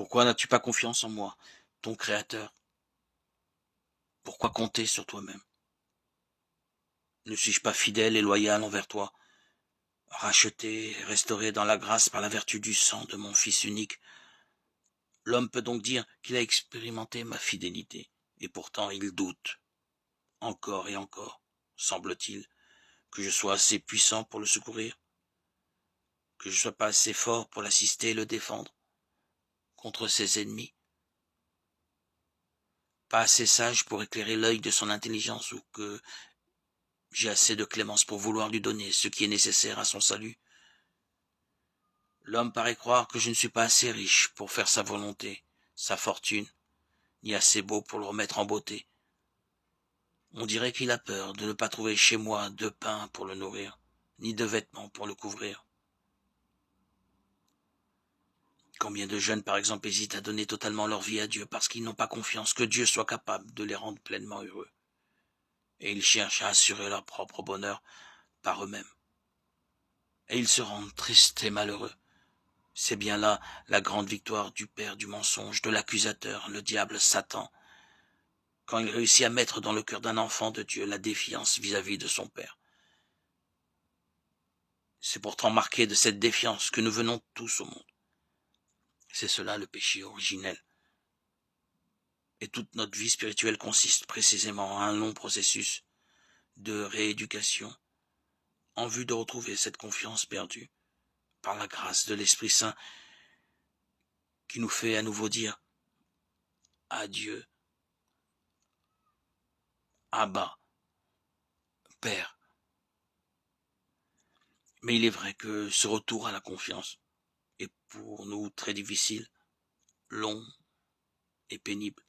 Pourquoi n'as-tu pas confiance en moi, ton Créateur? Pourquoi compter sur toi-même? Ne suis-je pas fidèle et loyal envers toi, racheté et restauré dans la grâce par la vertu du sang de mon Fils unique? L'homme peut donc dire qu'il a expérimenté ma fidélité, et pourtant il doute, encore et encore, semble-t-il, que je sois assez puissant pour le secourir, que je sois pas assez fort pour l'assister et le défendre contre ses ennemis, pas assez sage pour éclairer l'œil de son intelligence, ou que j'ai assez de clémence pour vouloir lui donner ce qui est nécessaire à son salut. L'homme paraît croire que je ne suis pas assez riche pour faire sa volonté, sa fortune, ni assez beau pour le remettre en beauté. On dirait qu'il a peur de ne pas trouver chez moi de pain pour le nourrir, ni de vêtements pour le couvrir. Combien de jeunes, par exemple, hésitent à donner totalement leur vie à Dieu parce qu'ils n'ont pas confiance que Dieu soit capable de les rendre pleinement heureux. Et ils cherchent à assurer leur propre bonheur par eux-mêmes. Et ils se rendent tristes et malheureux. C'est bien là la grande victoire du père du mensonge, de l'accusateur, le diable Satan, quand il réussit à mettre dans le cœur d'un enfant de Dieu la défiance vis-à-vis de son père. C'est pourtant marqué de cette défiance que nous venons tous au monde. C'est cela le péché originel. Et toute notre vie spirituelle consiste précisément en un long processus de rééducation en vue de retrouver cette confiance perdue par la grâce de l'Esprit Saint qui nous fait à nouveau dire adieu, Abba, Père. Mais il est vrai que ce retour à la confiance est pour nous très difficile, long et pénible.